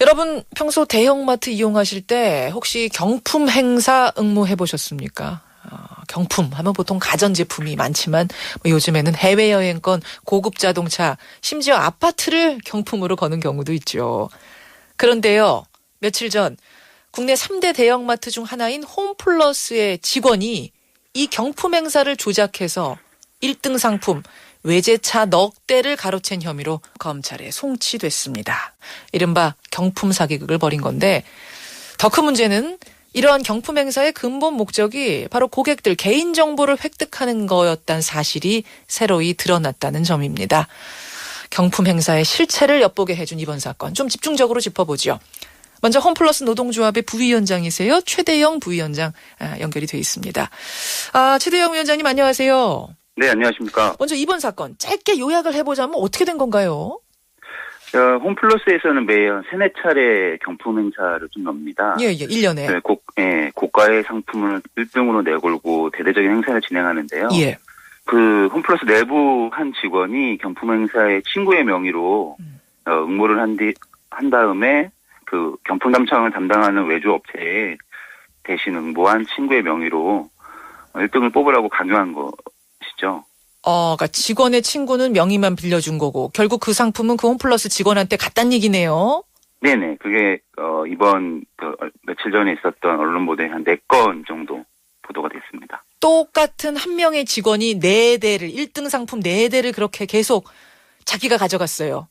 여러분 평소 대형마트 이용하실 때 혹시 경품 행사 응모해 보셨습니까? 경품 하면 보통 가전제품이 많지만 요즘에는 해외여행권, 고급 자동차, 심지어 아파트를 경품으로 거는 경우도 있죠. 그런데요, 며칠 전 국내 3대 대형마트 중 하나인 홈플러스의 직원이 이 경품 행사를 조작해서 1등 상품 외제차 넉 대를 가로챈 혐의로 검찰에 송치됐습니다. 이른바 경품 사기극을 벌인 건데 더 큰 문제는 이러한 경품 행사의 근본 목적이 바로 고객들 개인정보를 획득하는 거였다는 사실이 새로이 드러났다는 점입니다. 경품 행사의 실체를 엿보게 해준 이번 사건 좀 집중적으로 짚어보죠. 먼저 홈플러스 노동조합의 부위원장이세요. 최대영 부위원장 연결이 돼 있습니다. 최대영 위원장님 안녕하세요. 네, 안녕하십니까. 먼저 이번 사건 짧게 요약을 해보자면 어떻게 된 건가요? 홈플러스에서는 매년 3-4차례 경품 행사를 좀 놉니다. 예, 1년에. 네, 고가의 상품을 1등으로 내걸고 대대적인 행사를 진행하는데요. 예. 그 홈플러스 내부 한 직원이 경품 행사에 친구의 명의로 응모를 한 다음에 그 경품 담당을 담당하는 외주 업체에 대신 응모한 친구의 명의로 1등을 뽑으라고 강요한 것이죠. 그러니까 직원의 친구는 명의만 빌려준 거고 결국 그 상품은 그 홈플러스 직원한테 갔단 얘기네요. 네네. 그게 이번 며칠 전에 있었던 언론 보도에 한 4건 정도 보도가 됐습니다. 똑같은 한 명의 직원이 4대를 1등 상품 4대를 그렇게 계속 자기가 가져갔어요.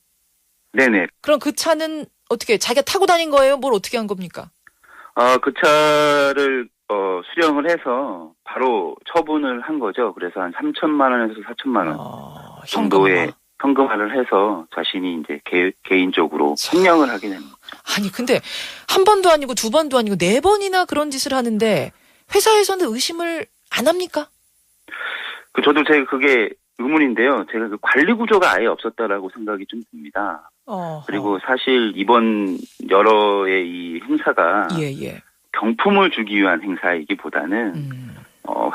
네네. 그럼 그 차는 어떻게 자기가 타고 다닌 거예요? 뭘 어떻게 한 겁니까? 그 차를 수령을 해서 바로 처분을 한 거죠. 그래서 한 3천만 원에서 4천만 원 정도의 현금화를 해서 자신이 이제 개인적으로 횡령을 하게 된 거죠. 아니 근데 한 번도 아니고 두 번도 아니고 4번이나 그런 짓을 하는데 회사에서는 의심을 안 합니까? 저도 제가 그게 의문인데요. 제가 그 관리 구조가 아예 없었다라고 생각이 좀 듭니다. 그리고 사실 이번 여러의 이 행사가 경품을 주기 위한 행사이기보다는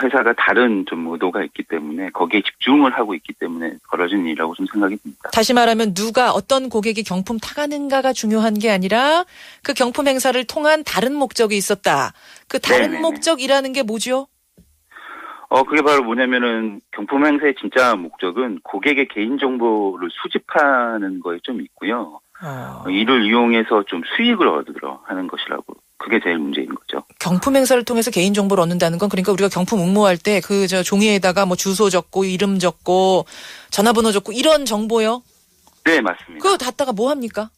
회사가 다른 좀 의도가 있기 때문에 거기에 집중을 하고 있기 때문에 벌어진 일이라고 좀 생각이 듭니다. 다시 말하면 누가 어떤 고객이 경품 타가는가가 중요한 게 아니라 그 경품 행사를 통한 다른 목적이 있었다. 그 다른 네네네. 목적이라는 게 뭐죠? 그게 바로 뭐냐면은 경품 행사의 진짜 목적은 고객의 개인정보를 수집하는 거에 좀 있고요. 이를 이용해서 좀 수익을 얻으려 하는 것이라고. 그게 제일 문제인 거죠. 경품 행사를 통해서 개인정보를 얻는다는 건 그러니까 우리가 경품 응모할 때 종이에다가 뭐 주소 적고 이름 적고 전화번호 적고 이런 정보요? 네, 맞습니다. 그거 닫다가 뭐 합니까?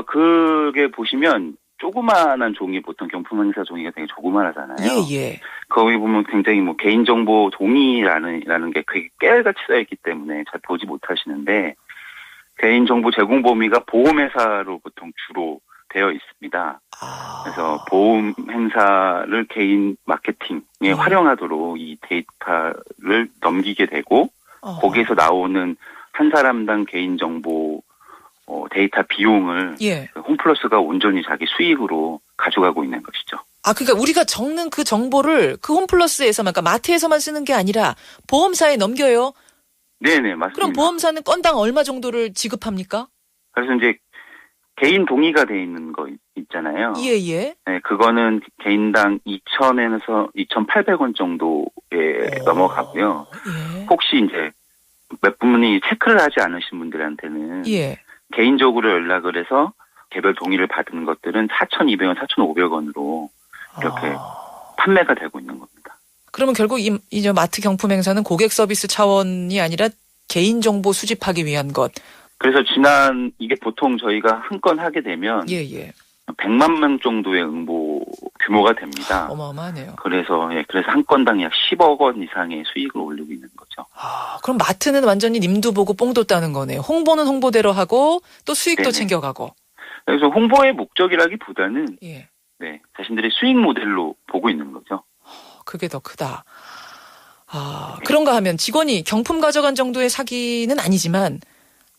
그게 보시면 조그마한 종이 보통 경품 행사 종이가 되게 조그마하잖아요. 예. 거기 보면 굉장히 뭐 개인정보 종이라는 게 그게 깨알같이 쌓여있기 때문에 잘 보지 못하시는데 개인정보 제공 범위가 보험회사로 보통 주로 되어 있습니다. 그래서 보험 행사를 개인 마케팅에 활용하도록 이 데이터를 넘기게 되고 거기에서 나오는 한 사람당 개인정보 데이터 비용을 홈플러스가 온전히 자기 수익으로 가져가고 있는 것이죠. 그러니까 우리가 적는 그 정보를 그 홈플러스에서만, 그러니까 마트에서만 쓰는 게 아니라 보험사에 넘겨요? 네네, 맞습니다. 그럼 보험사는 건당 얼마 정도를 지급합니까? 그래서 이제 개인 동의가 돼 있는 거 있잖아요. 예. 네, 그거는 개인당 2,000에서 2,800원 정도에 넘어가고요. 혹시 이제 몇 분이 체크를 하지 않으신 분들한테는 개인적으로 연락을 해서 개별 동의를 받은 것들은 4,200원, 4,500원으로 이렇게 판매가 되고 있는 겁니다. 그러면 결국 이 마트 경품 행사는 고객 서비스 차원이 아니라 개인정보 수집하기 위한 것. 그래서 이게 보통 저희가 한 건 하게 되면 100만 명 정도의 응모 규모가 됩니다. 어마어마하네요. 그래서 한 건당 약 10억 원 이상의 수익을 올리고 있는 거죠. 그럼 마트는 완전히 님도 보고 뽕도 따는 거네요. 홍보는 홍보대로 하고 또 수익도 챙겨가고. 그래서 홍보의 목적이라기보다는 자신들의 수익 모델로 보고 있는 거죠. 그게 더 크다. 그런가 하면 직원이 경품 가져간 정도의 사기는 아니지만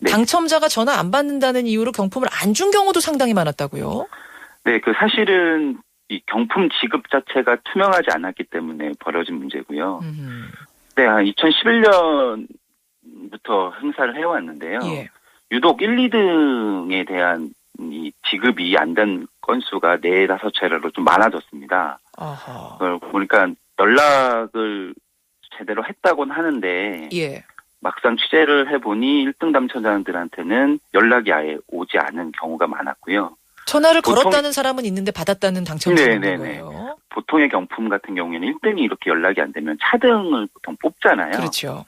당첨자가 전화 안 받는다는 이유로 경품을 안 준 경우도 상당히 많았다고요? 네, 사실은 이 경품 지급 자체가 투명하지 않았기 때문에 벌어진 문제고요. 네, 2011년부터 행사를 해왔는데요. 유독 1, 2등에 대한 이 지급이 안 된 건수가 4-5차례로 좀 많아졌습니다. 어허. 그걸 보니까 연락을 제대로 했다고는 하는데 예. 막상 취재를 해보니 1등 당첨자들한테는 연락이 아예 오지 않은 경우가 많았고요. 전화를 보통- 걸었다는 사람은 있는데 받았다는 당첨자는 없는 네네네. 거예요. 보통의 경품 같은 경우에는 1등이 이렇게 연락이 안 되면 차등을 보통 뽑잖아요. 그렇죠.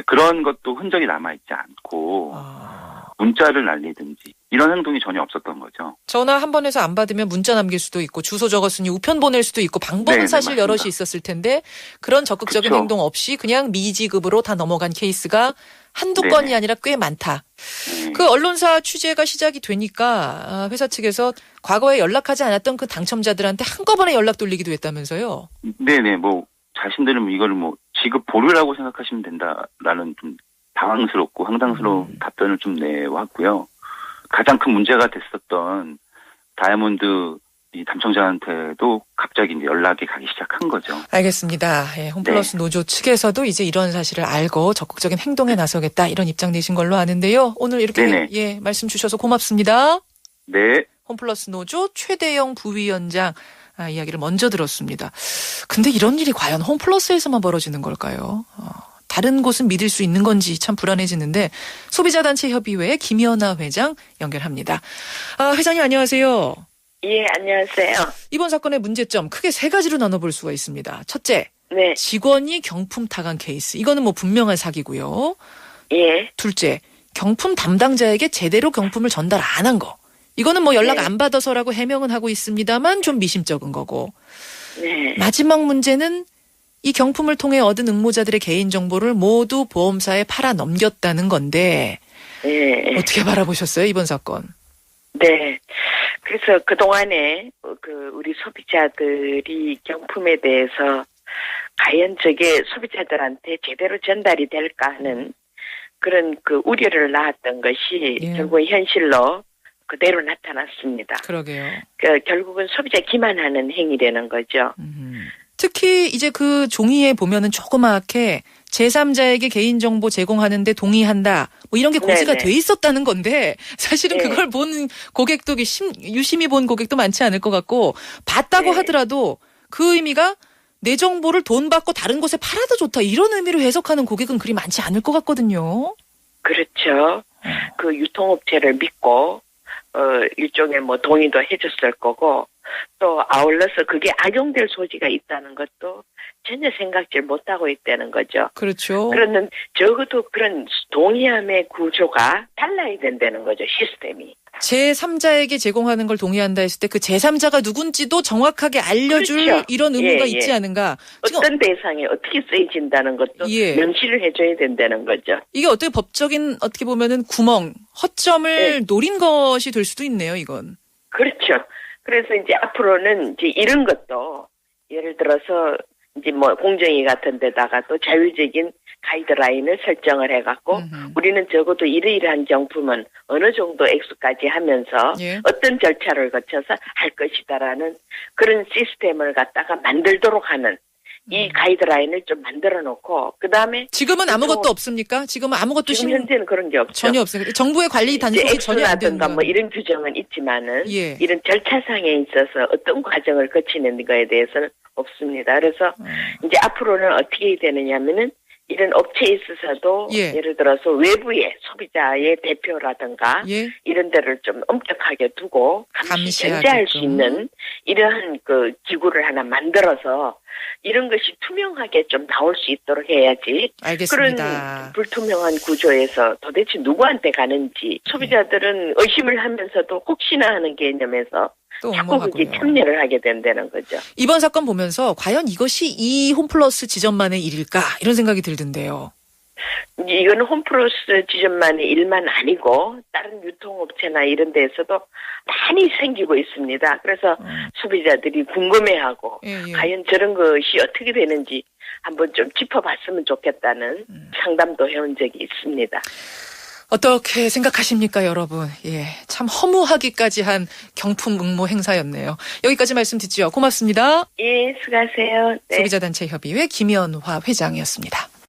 그런 것도 흔적이 남아있지 않고 아. 문자를 날리든지 이런 행동이 전혀 없었던 거죠. 전화 한 번 해서 안 받으면 문자 남길 수도 있고 주소 적었으니 우편 보낼 수도 있고 방법은 네네, 사실 맞습니다. 여럿이 있었을 텐데 그런 적극적인 그쵸. 행동 없이 그냥 미지급으로 다 넘어간 케이스가 한두 네네. 건이 아니라 꽤 많다. 네. 그 언론사 취재가 시작이 되니까 회사 측에서 과거에 연락하지 않았던 그 당첨자들한테 한꺼번에 연락 돌리기도 했다면서요. 네네, 자신들은 이거를 지급 보류라고 생각하시면 된다라는 좀 당황스럽고 황당스러운 답변을 좀 내왔고요. 가장 큰 문제가 됐었던 다이아몬드 이 당첨자한테도 갑자기 이제 연락이 가기 시작한 거죠. 알겠습니다. 예, 홈플러스 노조 측에서도 이제 이런 사실을 알고 적극적인 행동에 나서겠다 이런 입장 내신 걸로 아는데요. 오늘 이렇게 네네. 말씀 주셔서 고맙습니다. 네. 홈플러스 노조 최대영 부위원장 이야기를 먼저 들었습니다. 근데 이런 일이 과연 홈플러스에서만 벌어지는 걸까요? 다른 곳은 믿을 수 있는 건지 참 불안해지는데 소비자단체협의회 김연아 회장 연결합니다. 회장님 안녕하세요. 예, 안녕하세요. 이번 사건의 문제점 크게 세 가지로 나눠볼 수가 있습니다. 첫째, 네, 직원이 경품 타간 케이스. 이거는 분명한 사기고요. 예, 둘째, 경품 담당자에게 제대로 경품을 전달 안 한 거. 이거는 연락 네. 안 받아서라고 해명은 하고 있습니다만 좀 미심쩍은 거고. 네. 마지막 문제는 이 경품을 통해 얻은 응모자들의 개인정보를 모두 보험사에 팔아 넘겼다는 건데 네. 어떻게 바라보셨어요, 이번 사건? 네. 그래서 그동안에 우리 소비자들이 경품에 대해서 과연 저게 소비자들한테 제대로 전달이 될까 하는 그런 우려를 낳았던 것이 예. 결국 현실로 그대로 나타났습니다. 그러게요. 결국은 소비자 기만하는 행위라는 거죠. 특히 이제 그 종이에 보면은 조그맣게 제3자에게 개인정보 제공하는데 동의한다. 이런 게 고지가 네네. 돼 있었다는 건데 사실은 네. 그걸 본 고객도 유심히 본 고객도 많지 않을 것 같고 봤다고 네. 하더라도 그 의미가 내 정보를 돈 받고 다른 곳에 팔아도 좋다. 이런 의미로 해석하는 고객은 그리 많지 않을 것 같거든요. 그렇죠. 유통업체를 믿고 일종의 동의도 해줬을 거고 또 아울러서 그게 악용될 소지가 있다는 것도 전혀 생각질 못하고 있다는 거죠. 그렇죠. 그러면 적어도 그런 동의함의 구조가 달라야 된다는 거죠. 시스템이. 제3자에게 제공하는 걸 동의한다 했을 때 그 제3자가 누군지도 정확하게 알려줄 그렇죠. 이런 의무가 예, 있지 예. 않은가. 지금 어떤 대상에 어떻게 쓰여진다는 것도 예. 명시를 해줘야 된다는 거죠. 이게 어떻게 법적인 어떻게 보면은 구멍, 허점을 네. 노린 것이 될 수도 있네요, 이건. 그렇죠. 그래서 이제 앞으로는 이제 이런 것도 예를 들어서 이제 공정위 같은 데다가 또 자율적인 가이드라인을 설정을 해갖고 우리는 적어도 이러이러한 경품은 어느 정도 액수까지 하면서 예. 어떤 절차를 거쳐서 할 것이다라는 그런 시스템을 갖다가 만들도록 하는 이 가이드라인을 좀 만들어 놓고 그다음에 지금은 아무것도 없습니까? 지금은 아무것도 지금 현재는 그런 게 없죠. 전혀 없어요. 정부의 관리 단속이 전혀 안 되는 액수라든가 거예요. 이런 규정은 있지만은 예. 이런 절차상에 있어서 어떤 과정을 거치는 거에 대해서는 없습니다. 그래서 이제 앞으로는 어떻게 되느냐면은 이런 업체에 있어서도 예. 예를 들어서 외부의 소비자의 대표라든가 예. 이런 데를 좀 엄격하게 두고 감시 감시하게끔. 견제할 수 있는 이러한 기구를 하나 만들어서 이런 것이 투명하게 좀 나올 수 있도록 해야지. 알겠습니다. 그런 불투명한 구조에서 도대체 누구한테 가는지 소비자들은 의심을 하면서도 혹시나 하는 개념에서 또 자꾸 그게 옹호하고요. 참여를 하게 된다는 거죠. 이번 사건 보면서 과연 이것이 이 홈플러스 지점만의 일일까 이런 생각이 들던데요. 이거는 홈플러스 지점만의 일만 아니고 다른 유통업체나 이런 데에서도 많이 생기고 있습니다. 그래서 소비자들이 궁금해하고 예, 예. 과연 저런 것이 어떻게 되는지 한번 좀 짚어봤으면 좋겠다는 상담도 해온 적이 있습니다. 어떻게 생각하십니까, 여러분? 예, 참 허무하기까지 한 경품 응모 행사였네요. 여기까지 말씀 듣지요. 고맙습니다. 예, 수고하세요. 네. 소비자단체협의회 김연화 회장이었습니다.